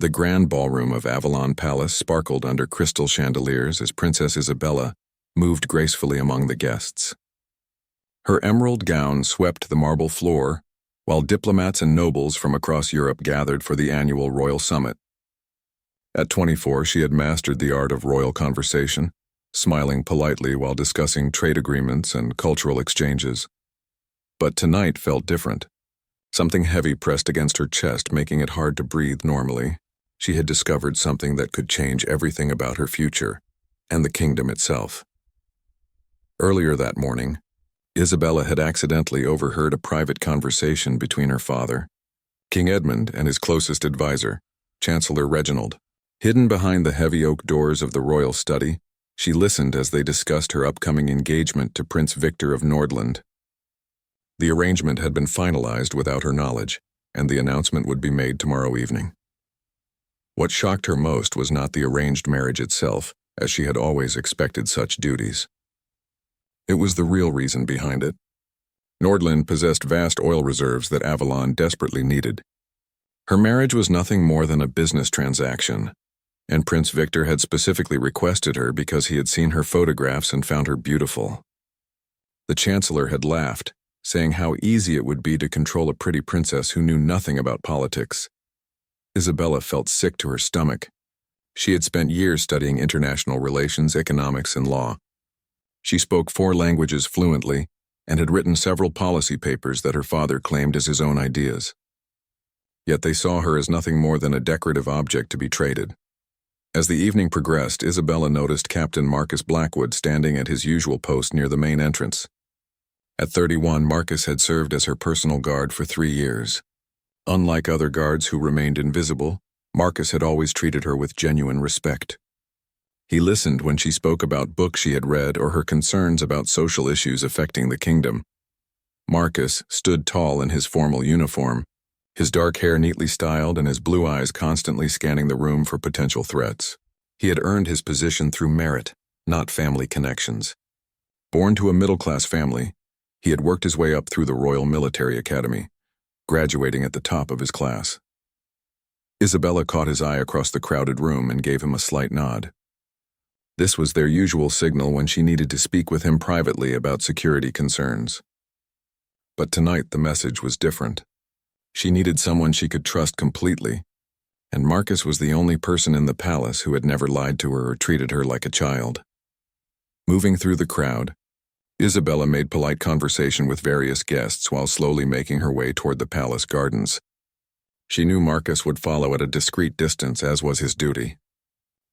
The grand ballroom of Avalon Palace sparkled under crystal chandeliers as Princess Isabella moved gracefully among the guests. Her emerald gown swept the marble floor, while diplomats and nobles from across Europe gathered for the annual royal summit. At 24, she had mastered the art of royal conversation, smiling politely while discussing trade agreements and cultural exchanges. But tonight felt different. Something heavy pressed against her chest, making it hard to breathe normally. She had discovered something that could change everything about her future, and the kingdom itself. Earlier that morning, Isabella had accidentally overheard a private conversation between her father, King Edmund, and his closest advisor, Chancellor Reginald. Hidden behind the heavy oak doors of the royal study, she listened as they discussed her upcoming engagement to Prince Victor of Nordland. The arrangement had been finalized without her knowledge, and the announcement would be made tomorrow evening. What shocked her most was not the arranged marriage itself, as she had always expected such duties. It was the real reason behind it. Nordland possessed vast oil reserves that Avalon desperately needed. Her marriage was nothing more than a business transaction, and Prince Victor had specifically requested her because he had seen her photographs and found her beautiful. The Chancellor had laughed, saying how easy it would be to control a pretty princess who knew nothing about politics. Isabella felt sick to her stomach. She had spent years studying international relations, economics, and law. She spoke 4 languages fluently and had written several policy papers that her father claimed as his own ideas. Yet they saw her as nothing more than a decorative object to be traded. As the evening progressed, Isabella noticed Captain Marcus Blackwood standing at his usual post near the main entrance. At 31, Marcus had served as her personal guard for 3 years. Unlike other guards who remained invisible, Marcus had always treated her with genuine respect. He listened when she spoke about books she had read or her concerns about social issues affecting the kingdom. Marcus stood tall in his formal uniform, his dark hair neatly styled and his blue eyes constantly scanning the room for potential threats. He had earned his position through merit, not family connections. Born to a middle-class family, he had worked his way up through the Royal Military Academy, graduating at the top of his class. Isabella caught his eye across the crowded room and gave him a slight nod. This was their usual signal when she needed to speak with him privately about security concerns. But tonight the message was different. She needed someone she could trust completely, and Marcus was the only person in the palace who had never lied to her or treated her like a child. Moving through the crowd, Isabella made polite conversation with various guests while slowly making her way toward the palace gardens. She knew Marcus would follow at a discreet distance, as was his duty.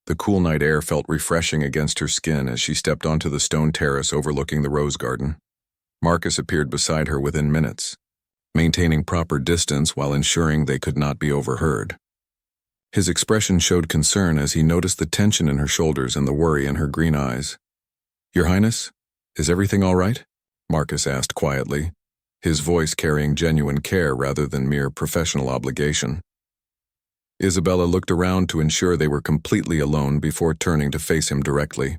The cool night air felt refreshing against her skin as she stepped onto the stone terrace overlooking the rose garden. Marcus appeared beside her within minutes, maintaining proper distance while ensuring they could not be overheard. His expression showed concern as he noticed the tension in her shoulders and the worry in her green eyes. "Your Highness, is everything all right?" Marcus asked quietly, his voice carrying genuine care rather than mere professional obligation. Isabella looked around to ensure they were completely alone before turning to face him directly.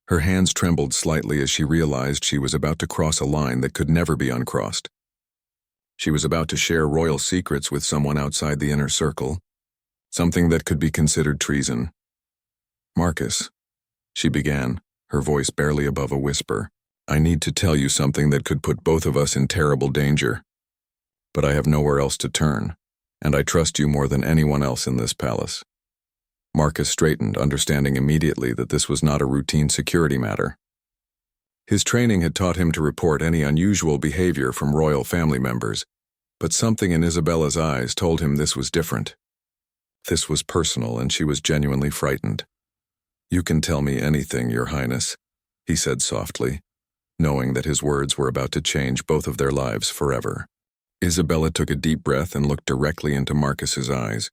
Her hands trembled slightly as she realized she was about to cross a line that could never be uncrossed. She was about to share royal secrets with someone outside the inner circle, something that could be considered treason. "Marcus," she began, her voice barely above a whisper, "I need to tell you something that could put both of us in terrible danger. But I have nowhere else to turn, and I trust you more than anyone else in this palace." Marcus straightened, understanding immediately that this was not a routine security matter. His training had taught him to report any unusual behavior from royal family members, but something in Isabella's eyes told him this was different. This was personal, and she was genuinely frightened. "You can tell me anything, Your Highness," he said softly, knowing that his words were about to change both of their lives forever. Isabella took a deep breath and looked directly into Marcus's eyes.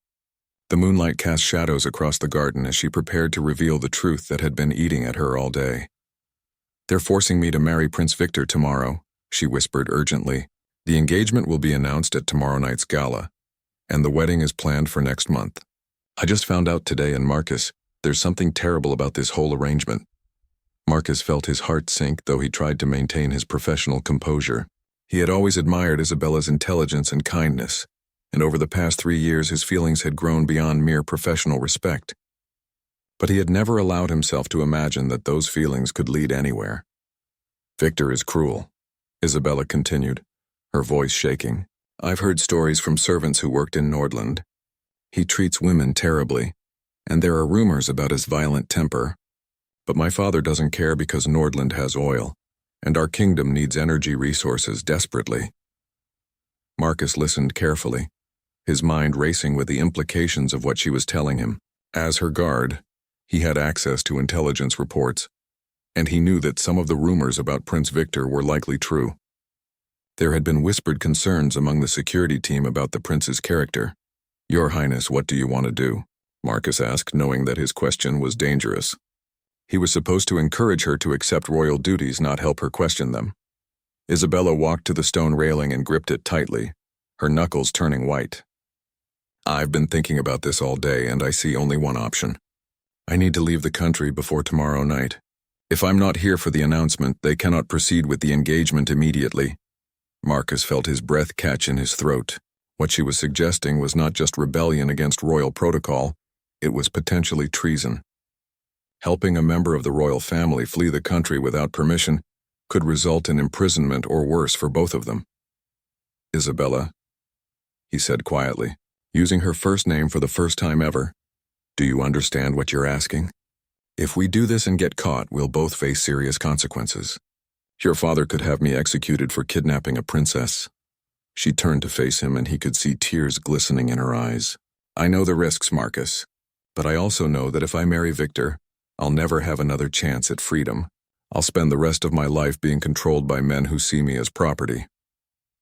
The moonlight cast shadows across the garden as she prepared to reveal the truth that had been eating at her all day. "They're forcing me to marry Prince Victor tomorrow," she whispered urgently. "The engagement will be announced at tomorrow night's gala, and the wedding is planned for next month. I just found out today, and Marcus, there's something terrible about this whole arrangement." Marcus felt his heart sink, though he tried to maintain his professional composure. He had always admired Isabella's intelligence and kindness, and over the past 3 years his feelings had grown beyond mere professional respect. But he had never allowed himself to imagine that those feelings could lead anywhere. "Victor is cruel," Isabella continued, her voice shaking. "I've heard stories from servants who worked in Nordland. He treats women terribly, and there are rumors about his violent temper. But my father doesn't care because Nordland has oil, and our kingdom needs energy resources desperately." Marcus listened carefully, his mind racing with the implications of what she was telling him. As her guard, he had access to intelligence reports, and he knew that some of the rumors about Prince Victor were likely true. There had been whispered concerns among the security team about the prince's character. "Your Highness, what do you want to do?" Marcus asked, knowing that his question was dangerous. He was supposed to encourage her to accept royal duties, not help her question them. Isabella walked to the stone railing and gripped it tightly, her knuckles turning white. "I've been thinking about this all day, and I see only one option. I need to leave the country before tomorrow night. If I'm not here for the announcement, they cannot proceed with the engagement immediately." Marcus felt his breath catch in his throat. What she was suggesting was not just rebellion against royal protocol, it was potentially treason. Helping a member of the royal family flee the country without permission could result in imprisonment or worse for both of them. "Isabella," he said quietly, using her first name for the first time ever, "do you understand what you're asking? If we do this and get caught, we'll both face serious consequences. Your father could have me executed for kidnapping a princess." She turned to face him, and he could see tears glistening in her eyes. "I know the risks, Marcus, but I also know that if I marry Victor, I'll never have another chance at freedom. I'll spend the rest of my life being controlled by men who see me as property."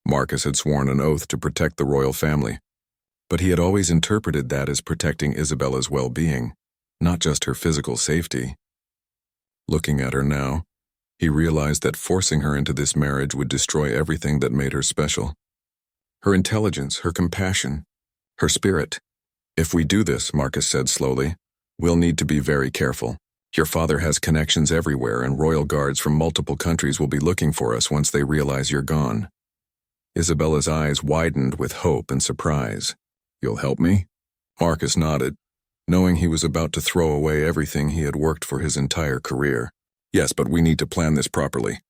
Marcus had sworn an oath to protect the royal family, but he had always interpreted that as protecting Isabella's well-being, not just her physical safety. Looking at her now, he realized that forcing her into this marriage would destroy everything that made her special. Her intelligence, her compassion, her spirit. "If we do this," Marcus said slowly, "we'll need to be very careful. Your father has connections everywhere, and royal guards from multiple countries will be looking for us once they realize you're gone." Isabella's eyes widened with hope and surprise. "You'll help me?" Marcus nodded, knowing he was about to throw away everything he had worked for his entire career. "Yes, but we need to plan this properly.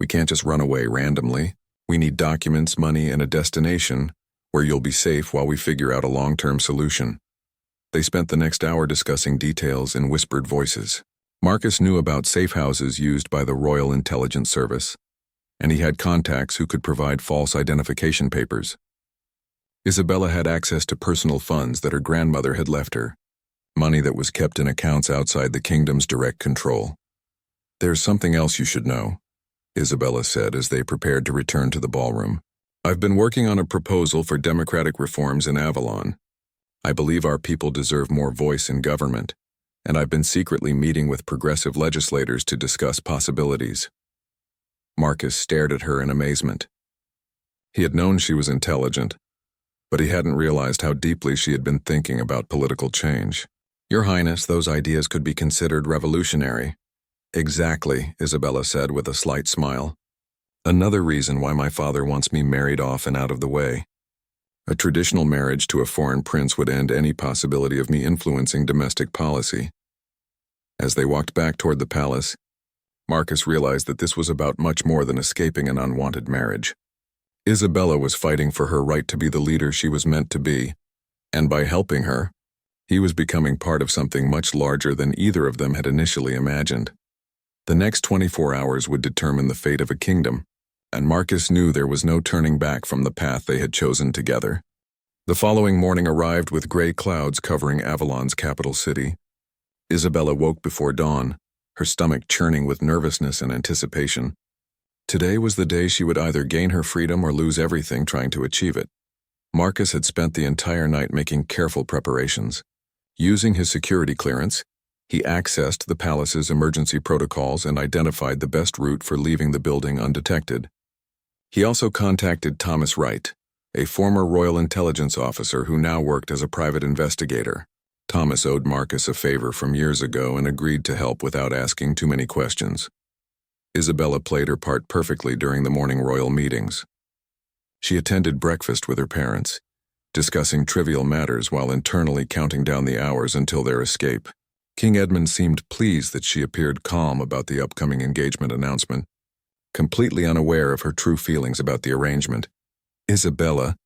We can't just run away randomly. We need documents, money, and a destination where you'll be safe while we figure out a long-term solution." They spent the next hour discussing details in whispered voices. Marcus knew about safe houses used by the Royal Intelligence Service, and he had contacts who could provide false identification papers. Isabella had access to personal funds that her grandmother had left her, money that was kept in accounts outside the kingdom's direct control. "There's something else you should know," Isabella said as they prepared to return to the ballroom. "I've been working on a proposal for democratic reforms in Avalon. I believe our people deserve more voice in government, and I've been secretly meeting with progressive legislators to discuss possibilities." Marcus stared at her in amazement. He had known she was intelligent, but he hadn't realized how deeply she had been thinking about political change. "Your Highness, those ideas could be considered revolutionary." "Exactly," Isabella said with a slight smile. "Another reason why my father wants me married off and out of the way. A traditional marriage to a foreign prince would end any possibility of me influencing domestic policy." As they walked back toward the palace, Marcus realized that this was about much more than escaping an unwanted marriage. Isabella was fighting for her right to be the leader she was meant to be, and by helping her, he was becoming part of something much larger than either of them had initially imagined. The next 24 hours would determine the fate of a kingdom, and Marcus knew there was no turning back from the path they had chosen together. The following morning arrived with gray clouds covering Avalon's capital city. Isabella woke before dawn, her stomach churning with nervousness and anticipation. Today was the day she would either gain her freedom or lose everything trying to achieve it. Marcus had spent the entire night making careful preparations. Using his security clearance, he accessed the palace's emergency protocols and identified the best route for leaving the building undetected. He also contacted Thomas Wright, a former Royal Intelligence officer who now worked as a private investigator. Thomas owed Marcus a favor from years ago and agreed to help without asking too many questions. Isabella played her part perfectly during the morning royal meetings. She attended breakfast with her parents, discussing trivial matters while internally counting down the hours until their escape. King Edmund seemed pleased that she appeared calm about the upcoming engagement announcement, completely unaware of her true feelings about the arrangement. "Isabella,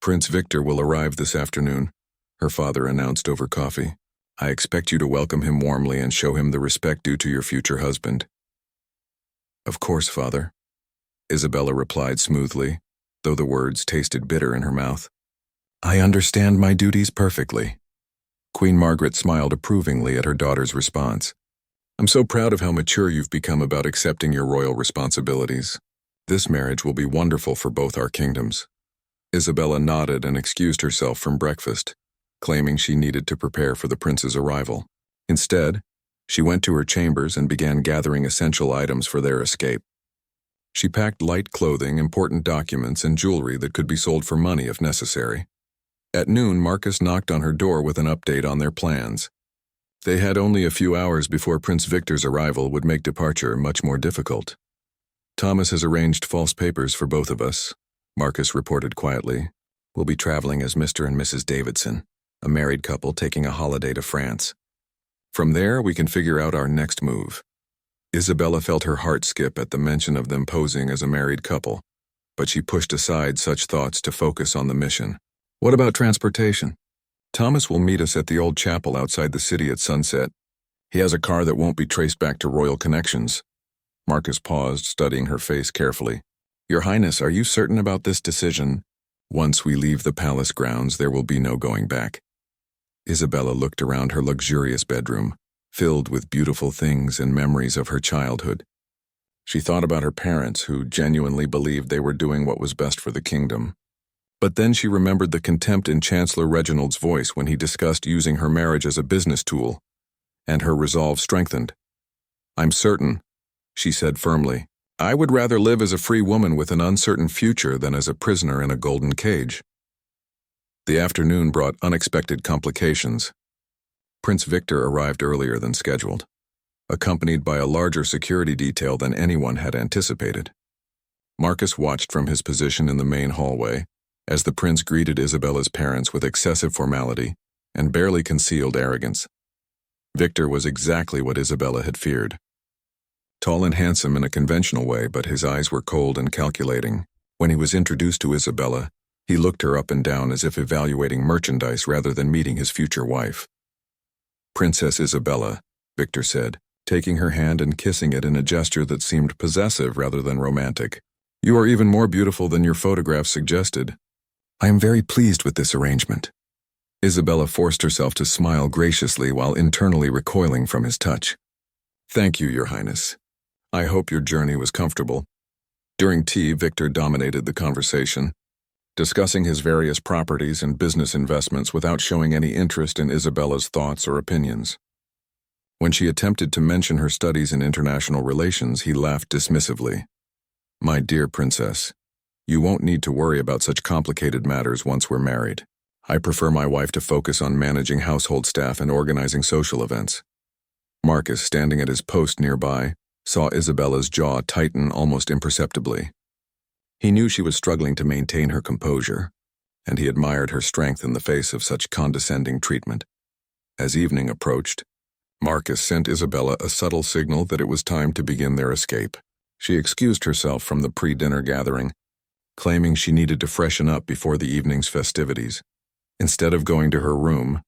Prince Victor will arrive this afternoon," her father announced over coffee. "I expect you to welcome him warmly and show him the respect due to your future husband." "Of course, father," Isabella replied smoothly, though the words tasted bitter in her mouth. "I understand my duties perfectly." Queen Margaret smiled approvingly at her daughter's response. "I'm so proud of how mature you've become about accepting your royal responsibilities. This marriage will be wonderful for both our kingdoms." Isabella nodded and excused herself from breakfast, claiming she needed to prepare for the prince's arrival. Instead, she went to her chambers and began gathering essential items for their escape. She packed light clothing, important documents, and jewelry that could be sold for money if necessary. At noon, Marcus knocked on her door with an update on their plans. They had only a few hours before Prince Victor's arrival would make departure much more difficult. "Thomas has arranged false papers for both of us," Marcus reported quietly. "We'll be traveling as Mr. and Mrs. Davidson, a married couple taking a holiday to France. From there, we can figure out our next move." Isabella felt her heart skip at the mention of them posing as a married couple, but she pushed aside such thoughts to focus on the mission. "What about transportation?" "Thomas will meet us at the old chapel outside the city at sunset. He has a car that won't be traced back to royal connections." Marcus paused, studying her face carefully. "Your Highness, are you certain about this decision?" "Once we leave the palace grounds, there will be no going back." Isabella looked around her luxurious bedroom, filled with beautiful things and memories of her childhood. She thought about her parents, who genuinely believed they were doing what was best for the kingdom. But then she remembered the contempt in Chancellor Reginald's voice when he discussed using her marriage as a business tool, and her resolve strengthened. "I'm certain," she said firmly. "I would rather live as a free woman with an uncertain future than as a prisoner in a golden cage." The afternoon brought unexpected complications. Prince Victor arrived earlier than scheduled, accompanied by a larger security detail than anyone had anticipated. Marcus watched from his position in the main hallway as the prince greeted Isabella's parents with excessive formality and barely concealed arrogance. Victor was exactly what Isabella had feared. Tall and handsome in a conventional way, but his eyes were cold and calculating. When he was introduced to Isabella, he looked her up and down as if evaluating merchandise rather than meeting his future wife. "Princess Isabella," Victor said, taking her hand and kissing it in a gesture that seemed possessive rather than romantic. "You are even more beautiful than your photographs suggested." "I am very pleased with this arrangement." Isabella forced herself to smile graciously while internally recoiling from his touch. "Thank you, Your Highness. I hope your journey was comfortable." During tea, Victor dominated the conversation, discussing his various properties and business investments without showing any interest in Isabella's thoughts or opinions. When she attempted to mention her studies in international relations, he laughed dismissively. "My dear princess, you won't need to worry about such complicated matters once we're married. I prefer my wife to focus on managing household staff and organizing social events." Marcus, standing at his post nearby, saw Isabella's jaw tighten almost imperceptibly. He knew she was struggling to maintain her composure, and he admired her strength in the face of such condescending treatment. As evening approached, Marcus sent Isabella a subtle signal that it was time to begin their escape. She excused herself from the pre-dinner gathering, claiming she needed to freshen up before the evening's festivities. Instead of going to her room,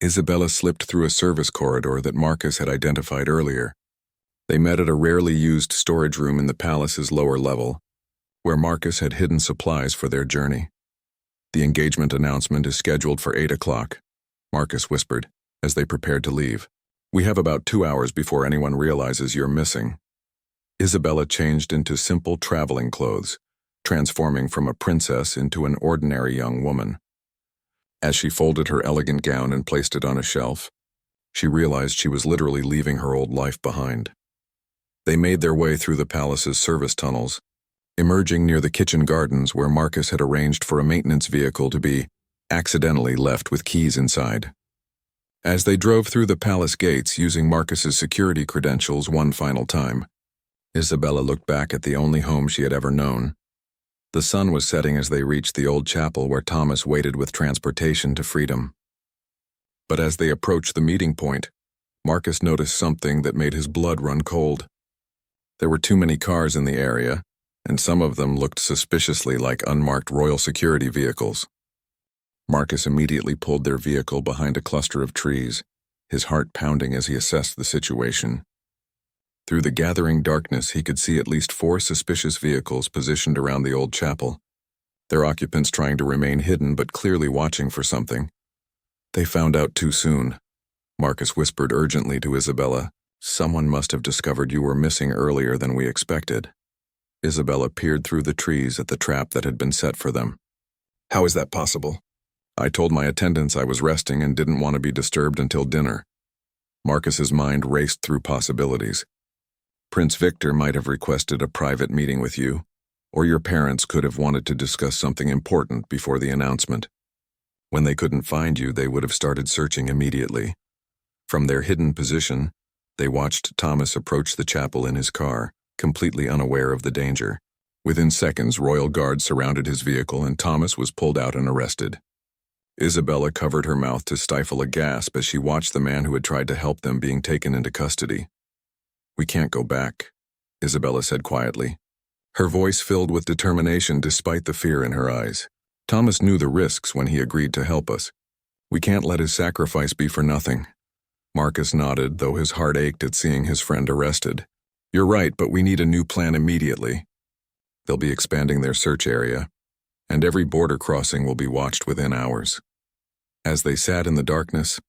Isabella slipped through a service corridor that Marcus had identified earlier. They met at a rarely used storage room in the palace's lower level, where Marcus had hidden supplies for their journey. "The engagement announcement is scheduled for 8 o'clock, Marcus whispered, as they prepared to leave. "We have about 2 hours before anyone realizes you're missing." Isabella changed into simple traveling clothes, transforming from a princess into an ordinary young woman. As she folded her elegant gown and placed it on a shelf, she realized she was literally leaving her old life behind. They made their way through the palace's service tunnels, emerging near the kitchen gardens where Marcus had arranged for a maintenance vehicle to be accidentally left with keys inside. As they drove through the palace gates using Marcus's security credentials one final time, Isabella looked back at the only home she had ever known. The sun was setting as they reached the old chapel where Thomas waited with transportation to freedom. But as they approached the meeting point, Marcus noticed something that made his blood run cold. There were too many cars in the area, and some of them looked suspiciously like unmarked royal security vehicles. Marcus immediately pulled their vehicle behind a cluster of trees, his heart pounding as he assessed the situation. Through the gathering darkness, he could see at least 4 suspicious vehicles positioned around the old chapel, their occupants trying to remain hidden but clearly watching for something. They found out too soon. Marcus whispered urgently to Isabella, "Someone must have discovered you were missing earlier than we expected." Isabella peered through the trees at the trap that had been set for them. "How is that possible?" "I told my attendants I was resting and didn't want to be disturbed until dinner." Marcus's mind raced through possibilities. Prince Victor might have requested a private meeting with you, or your parents could have wanted to discuss something important before the announcement. When they couldn't find you, they would have started searching immediately. From their hidden position, they watched Thomas approach the chapel in his car, completely unaware of the danger. Within seconds, royal guards surrounded his vehicle and Thomas was pulled out and arrested. Isabella covered her mouth to stifle a gasp as she watched the man who had tried to help them being taken into custody. "We can't go back," Isabella said quietly. Her voice filled with determination despite the fear in her eyes. "Thomas knew the risks when he agreed to help us. We can't let his sacrifice be for nothing." Marcus nodded, though his heart ached at seeing his friend arrested. "You're right, but we need a new plan immediately. They'll be expanding their search area, and every border crossing will be watched within hours." As they sat in the darkness,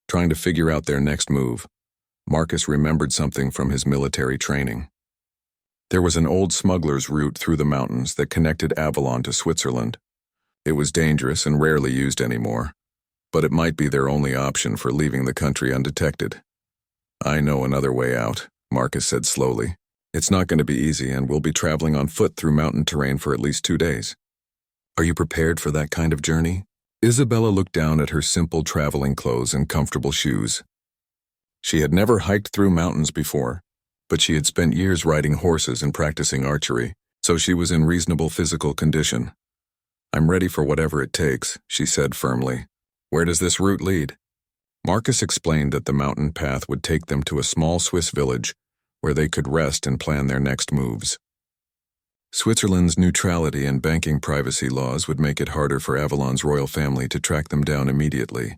trying to figure out their next move, Marcus remembered something from his military training. There was an old smuggler's route through the mountains that connected Avalon to Switzerland. It was dangerous and rarely used anymore, but it might be their only option for leaving the country undetected. "I know another way out," Marcus said slowly. "It's not going to be easy, and we'll be traveling on foot through mountain terrain for at least 2 days. Are you prepared for that kind of journey?" Isabella looked down at her simple traveling clothes and comfortable shoes. She had never hiked through mountains before, but she had spent years riding horses and practicing archery, so she was in reasonable physical condition. "I'm ready for whatever it takes," she said firmly. "Where does this route lead?" Marcus explained that the mountain path would take them to a small Swiss village where they could rest and plan their next moves. Switzerland's neutrality and banking privacy laws would make it harder for Avalon's royal family to track them down immediately.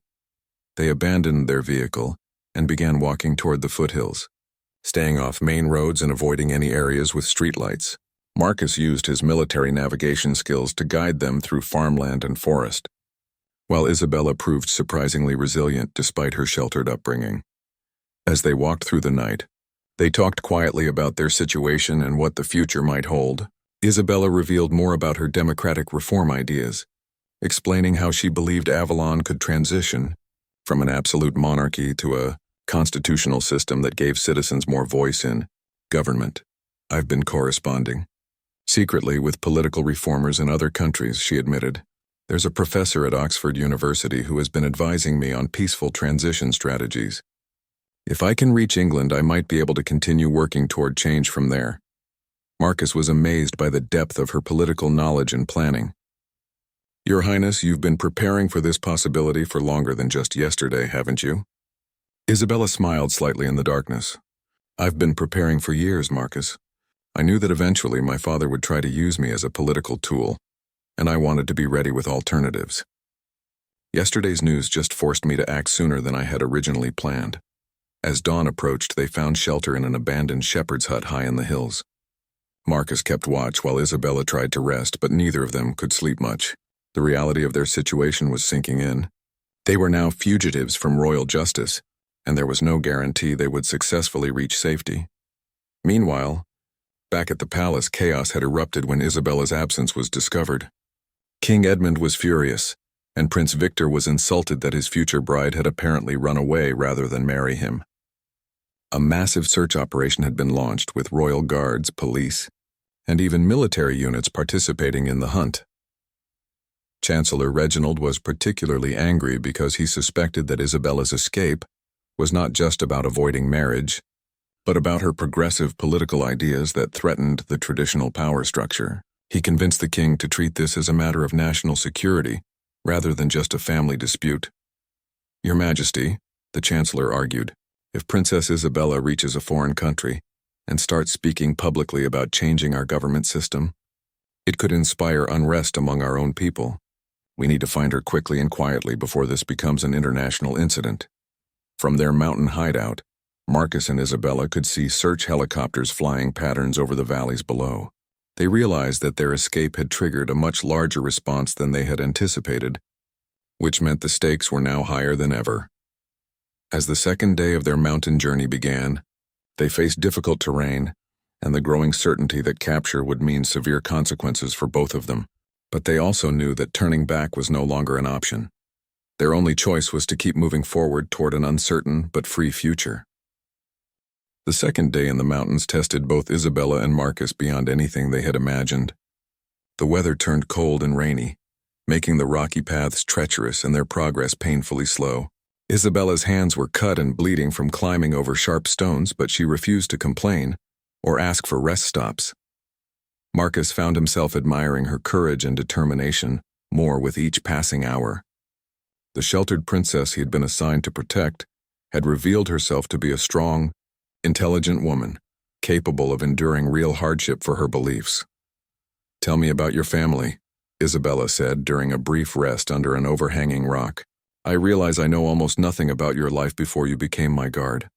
They abandoned their vehicle and began walking toward the foothills, staying off main roads and avoiding any areas with streetlights. Marcus used his military navigation skills to guide them through farmland and forest, while Isabella proved surprisingly resilient despite her sheltered upbringing. As they walked through the night, they talked quietly about their situation and what the future might hold. Isabella revealed more about her democratic reform ideas, explaining how she believed Avalon could transition from an absolute monarchy to a constitutional system that gave citizens more voice in government. "I've been corresponding secretly with political reformers in other countries," she admitted. "There's a professor at Oxford University who has been advising me on peaceful transition strategies. If I can reach England, I might be able to continue working toward change from there." Marcus was amazed by the depth of her political knowledge and planning. "Your Highness, you've been preparing for this possibility for longer than just yesterday, haven't you?" Isabella smiled slightly in the darkness. "I've been preparing for years, Marcus. I knew that eventually my father would try to use me as a political tool, and I wanted to be ready with alternatives. Yesterday's news just forced me to act sooner than I had originally planned." As dawn approached, they found shelter in an abandoned shepherd's hut high in the hills. Marcus kept watch while Isabella tried to rest, but neither of them could sleep much. The reality of their situation was sinking in. They were now fugitives from royal justice, and there was no guarantee they would successfully reach safety. Meanwhile, back at the palace, chaos had erupted when Isabella's absence was discovered. King Edmund was furious, and Prince Victor was insulted that his future bride had apparently run away rather than marry him. A massive search operation had been launched with royal guards, police, and even military units participating in the hunt. Chancellor Reginald was particularly angry because he suspected that Isabella's escape was not just about avoiding marriage, but about her progressive political ideas that threatened the traditional power structure. He convinced the king to treat this as a matter of national security, rather than just a family dispute. "Your Majesty," the chancellor argued, "if Princess Isabella reaches a foreign country and starts speaking publicly about changing our government system, it could inspire unrest among our own people. We need to find her quickly and quietly before this becomes an international incident." From their mountain hideout, Marcus and Isabella could see search helicopters flying patterns over the valleys below. They realized that their escape had triggered a much larger response than they had anticipated, which meant the stakes were now higher than ever. As the second day of their mountain journey began, they faced difficult terrain and the growing certainty that capture would mean severe consequences for both of them. But they also knew that turning back was no longer an option. Their only choice was to keep moving forward toward an uncertain but free future. The second day in the mountains tested both Isabella and Marcus beyond anything they had imagined. The weather turned cold and rainy, making the rocky paths treacherous and their progress painfully slow. Isabella's hands were cut and bleeding from climbing over sharp stones, but she refused to complain or ask for rest stops. Marcus found himself admiring her courage and determination more with each passing hour. The sheltered princess he had been assigned to protect had revealed herself to be a strong, intelligent woman, capable of enduring real hardship for her beliefs. "Tell me about your family," Isabella said during a brief rest under an overhanging rock. "I realize I know almost nothing about your life before you became my guard."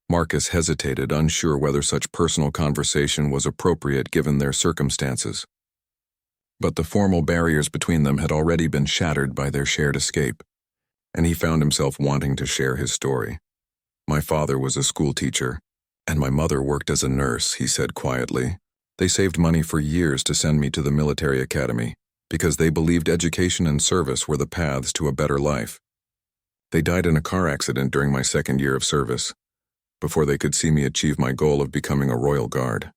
Marcus hesitated, unsure whether such personal conversation was appropriate given their circumstances. But the formal barriers between them had already been shattered by their shared escape, and he found himself wanting to share his story. "My father was a schoolteacher, and my mother worked as a nurse," he said quietly. "They saved money for years to send me to the military academy, because they believed education and service were the paths to a better life. They died in a car accident during my second year of service, before they could see me achieve my goal of becoming a royal guard."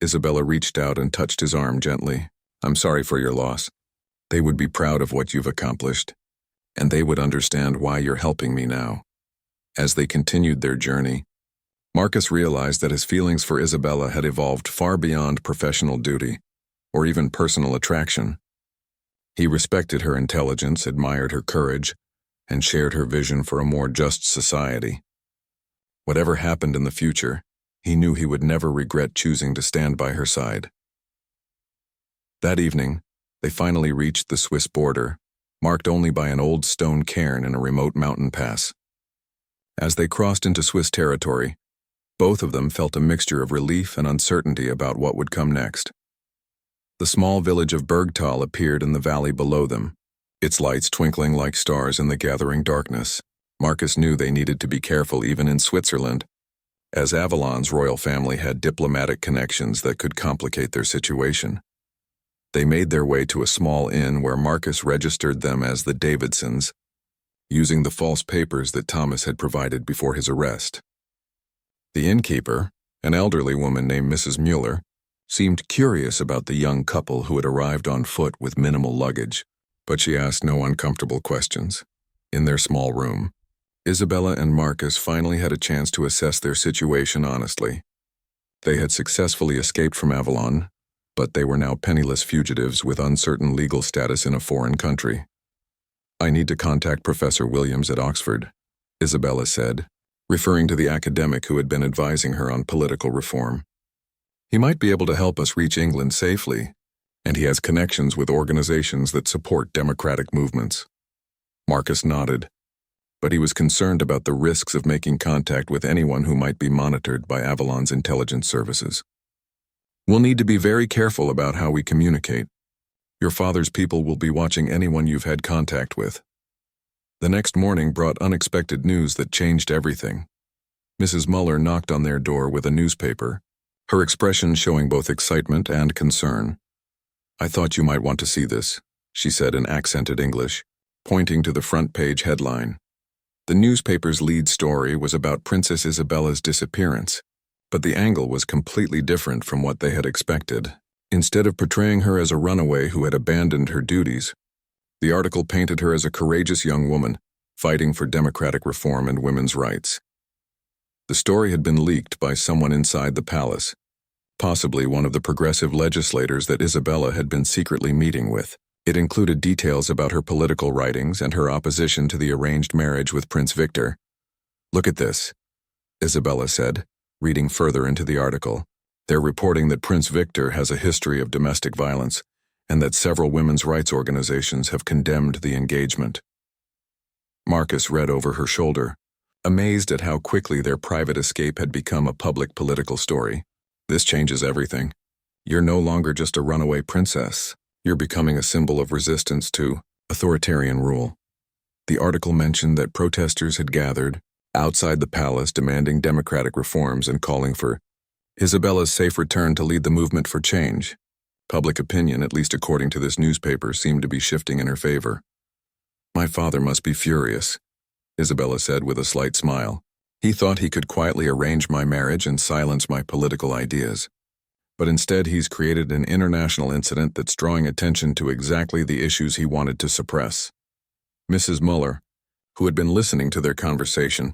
Isabella reached out and touched his arm gently. "I'm sorry for your loss. They would be proud of what you've accomplished, and they would understand why you're helping me now." As they continued their journey, Marcus realized that his feelings for Isabella had evolved far beyond professional duty, or even personal attraction. He respected her intelligence, admired her courage, and shared her vision for a more just society. Whatever happened in the future, he knew he would never regret choosing to stand by her side. That evening, they finally reached the Swiss border, marked only by an old stone cairn in a remote mountain pass. As they crossed into Swiss territory, both of them felt a mixture of relief and uncertainty about what would come next. The small village of Bergtal appeared in the valley below them, its lights twinkling like stars in the gathering darkness. Marcus knew they needed to be careful even in Switzerland, as Avalon's royal family had diplomatic connections that could complicate their situation. They made their way to a small inn where Marcus registered them as the Davidsons, using the false papers that Thomas had provided before his arrest. The innkeeper, an elderly woman named Mrs. Mueller, seemed curious about the young couple who had arrived on foot with minimal luggage, but she asked no uncomfortable questions. In their small room, Isabella and Marcus finally had a chance to assess their situation honestly. They had successfully escaped from Avalon, but they were now penniless fugitives with uncertain legal status in a foreign country. "I need to contact Professor Williams at Oxford," Isabella said, referring to the academic who had been advising her on political reform. "He might be able to help us reach England safely, and he has connections with organizations that support democratic movements." Marcus nodded, but he was concerned about the risks of making contact with anyone who might be monitored by Avalon's intelligence services. "We'll need to be very careful about how we communicate. Your father's people will be watching anyone you've had contact with." The next morning brought unexpected news that changed everything. Mrs. Muller knocked on their door with a newspaper, her expression showing both excitement and concern. "I thought you might want to see this," she said in accented English, pointing to the front page headline. The newspaper's lead story was about Princess Isabella's disappearance, but the angle was completely different from what they had expected. Instead of portraying her as a runaway who had abandoned her duties, the article painted her as a courageous young woman fighting for democratic reform and women's rights. The story had been leaked by someone inside the palace, possibly one of the progressive legislators that Isabella had been secretly meeting with. It included details about her political writings and her opposition to the arranged marriage with Prince Victor. "Look at this," Isabella said, reading further into the article. "They're reporting that Prince Victor has a history of domestic violence and that several women's rights organizations have condemned the engagement." Marcus read over her shoulder, amazed at how quickly their private escape had become a public political story. "This changes everything. You're no longer just a runaway princess. You're becoming a symbol of resistance to authoritarian rule." The article mentioned that protesters had gathered outside the palace demanding democratic reforms and calling for Isabella's safe return to lead the movement for change. Public opinion, at least according to this newspaper, seemed to be shifting in her favor. "My father must be furious," Isabella said with a slight smile. "He thought he could quietly arrange my marriage and silence my political ideas. But instead he's created an international incident that's drawing attention to exactly the issues he wanted to suppress." Mrs. Muller, who had been listening to their conversation,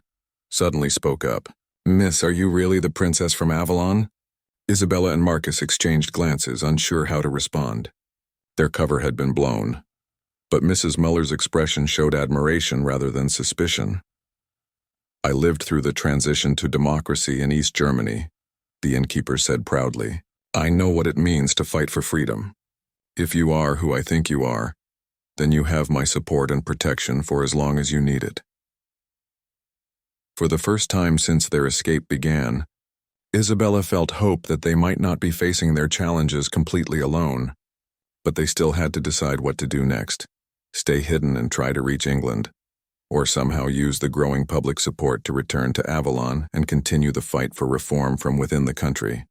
suddenly spoke up. "Miss, are you really the princess from Avalon?" Isabella and Marcus exchanged glances, unsure how to respond. Their cover had been blown, but Mrs. Muller's expression showed admiration rather than suspicion. "I lived through the transition to democracy in East Germany," the innkeeper said proudly. "I know what it means to fight for freedom. If you are who I think you are, then you have my support and protection for as long as you need it." For the first time since their escape began, Isabella felt hope that they might not be facing their challenges completely alone, but they still had to decide what to do next: stay hidden and try to reach England, or somehow use the growing public support to return to Avalon and continue the fight for reform from within the country.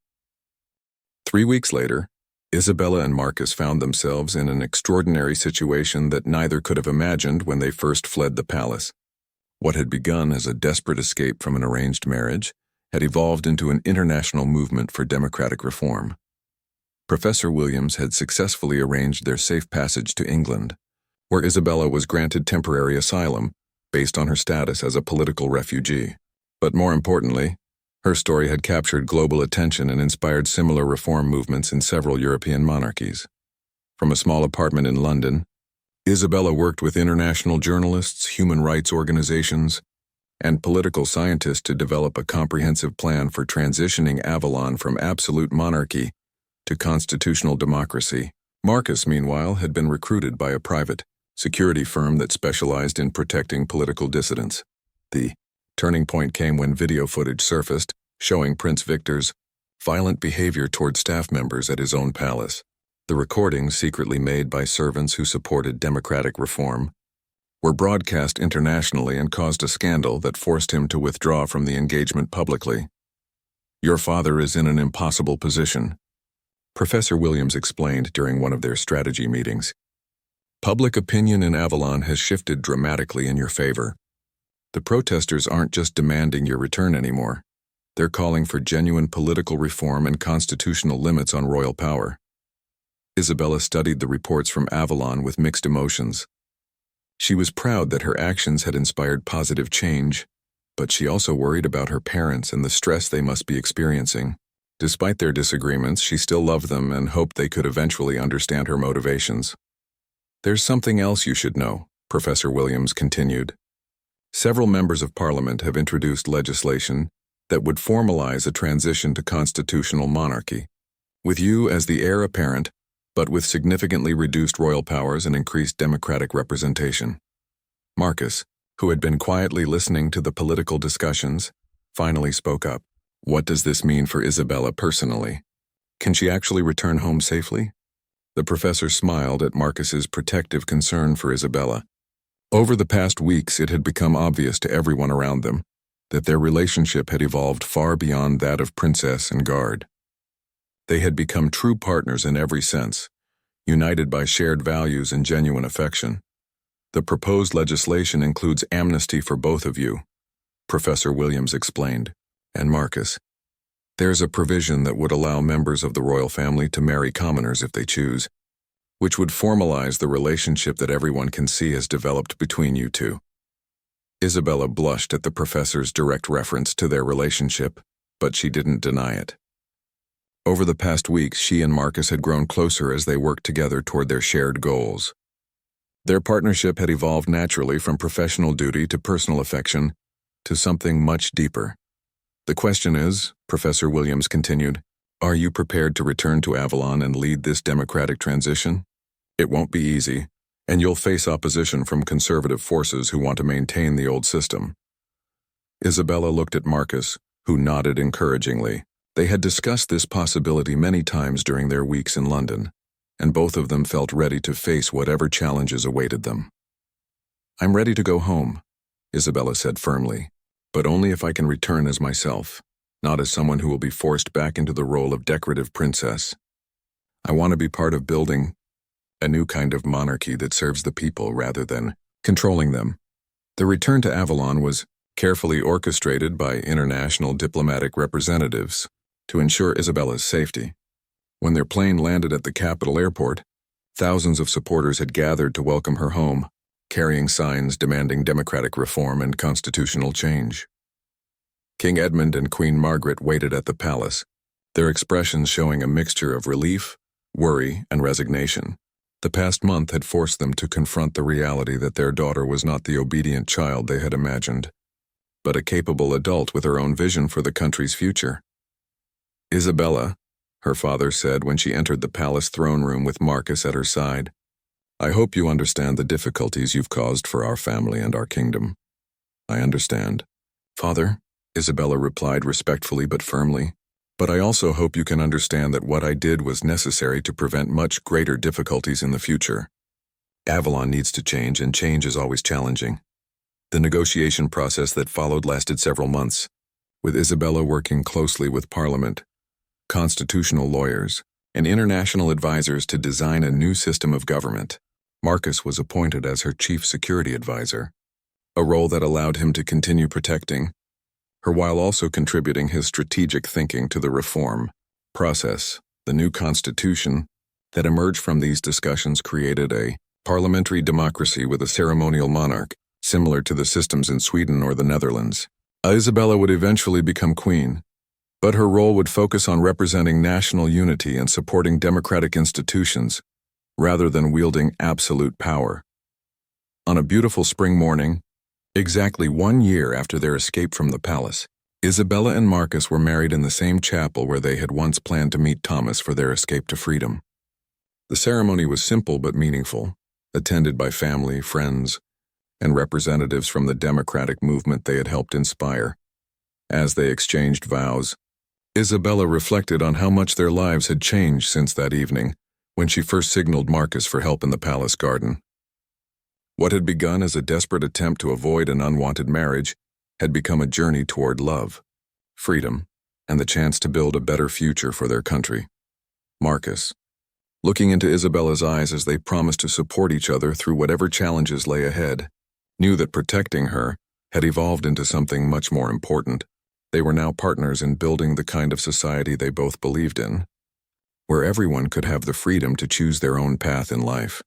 3 weeks later, Isabella and Marcus found themselves in an extraordinary situation that neither could have imagined when they first fled the palace. What had begun as a desperate escape from an arranged marriage had evolved into an international movement for democratic reform. Professor Williams had successfully arranged their safe passage to England, where Isabella was granted temporary asylum based on her status as a political refugee. But more importantly, her story had captured global attention and inspired similar reform movements in several European monarchies. From a small apartment in London, Isabella worked with international journalists, human rights organizations, and political scientists to develop a comprehensive plan for transitioning Avalon from absolute monarchy to constitutional democracy. Marcus, meanwhile, had been recruited by a private security firm that specialized in protecting political dissidents. The turning point came when video footage surfaced showing Prince Victor's violent behavior toward staff members at his own palace. The recordings, secretly made by servants who supported democratic reform, were broadcast internationally and caused a scandal that forced him to withdraw from the engagement publicly. "Your father is in an impossible position," Professor Williams explained during one of their strategy meetings. "Public opinion in Avalon has shifted dramatically in your favor. The protesters aren't just demanding your return anymore. They're calling for genuine political reform and constitutional limits on royal power." Isabella studied the reports from Avalon with mixed emotions. She was proud that her actions had inspired positive change, but she also worried about her parents and the stress they must be experiencing. Despite their disagreements, she still loved them and hoped they could eventually understand her motivations. "There's something else you should know," Professor Williams continued. "Several members of Parliament have introduced legislation that would formalize a transition to constitutional monarchy, with you as the heir apparent, but with significantly reduced royal powers and increased democratic representation." Marcus, who had been quietly listening to the political discussions, finally spoke up. "What does this mean for Isabella personally? Can she actually return home safely?" The professor smiled at Marcus's protective concern for Isabella. Over the past weeks, it had become obvious to everyone around them that their relationship had evolved far beyond that of princess and guard. They had become true partners in every sense, united by shared values and genuine affection. "The proposed legislation includes amnesty for both of you," Professor Williams explained. "And Marcus, there's a provision that would allow members of the royal family to marry commoners if they choose, which would formalize the relationship that everyone can see has developed between you two." Isabella blushed at the professor's direct reference to their relationship, but she didn't deny it. Over the past weeks, she and Marcus had grown closer as they worked together toward their shared goals. Their partnership had evolved naturally from professional duty to personal affection to something much deeper. The question is, Professor Williams continued, are you prepared to return to Avalon and lead this democratic transition? It won't be easy, and you'll face opposition from conservative forces who want to maintain the old system. Isabella looked at Marcus, who nodded encouragingly. They had discussed this possibility many times during their weeks in London, and both of them felt ready to face whatever challenges awaited them. I'm ready to go home, Isabella said firmly, but only if I can return as myself, not as someone who will be forced back into the role of decorative princess. I want to be part of building a new kind of monarchy that serves the people rather than controlling them. The return to Avalon was carefully orchestrated by international diplomatic representatives to ensure Isabella's safety. When their plane landed at the capital airport, thousands of supporters had gathered to welcome her home, carrying signs demanding democratic reform and constitutional change. King Edmund and Queen Margaret waited at the palace, their expressions showing a mixture of relief, worry, and resignation. The past month had forced them to confront the reality that their daughter was not the obedient child they had imagined, but a capable adult with her own vision for the country's future. Isabella, her father said when she entered the palace throne room with Marcus at her side, I hope you understand the difficulties you've caused for our family and our kingdom. I understand, Father, Isabella replied respectfully but firmly, but I also hope you can understand that what I did was necessary to prevent much greater difficulties in the future. Avalon needs to change, and change is always challenging. The negotiation process that followed lasted several months, with Isabella working closely with Parliament, constitutional lawyers, and international advisors to design a new system of government. Marcus was appointed as her chief security advisor, a role that allowed him to continue protecting her while also contributing his strategic thinking to the reform process. The new constitution that emerged from these discussions created a parliamentary democracy with a ceremonial monarch, similar to the systems in Sweden or the Netherlands. Isabella would eventually become queen, but her role would focus on representing national unity and supporting democratic institutions, rather than wielding absolute power. On a beautiful spring morning, exactly 1 year after their escape from the palace, Isabella and Marcus were married in the same chapel where they had once planned to meet Thomas for their escape to freedom. The ceremony was simple but meaningful, attended by family, friends, and representatives from the democratic movement they had helped inspire. As they exchanged vows, Isabella reflected on how much their lives had changed since that evening, when she first signaled Marcus for help in the palace garden. What had begun as a desperate attempt to avoid an unwanted marriage had become a journey toward love, freedom, and the chance to build a better future for their country. Marcus, looking into Isabella's eyes as they promised to support each other through whatever challenges lay ahead, knew that protecting her had evolved into something much more important. They were now partners in building the kind of society they both believed in, where everyone could have the freedom to choose their own path in life.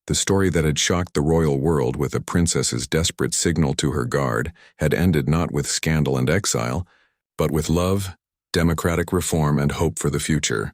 The story that had shocked the royal world with a princess's desperate signal to her guard had ended not with scandal and exile, but with love, democratic reform, and hope for the future.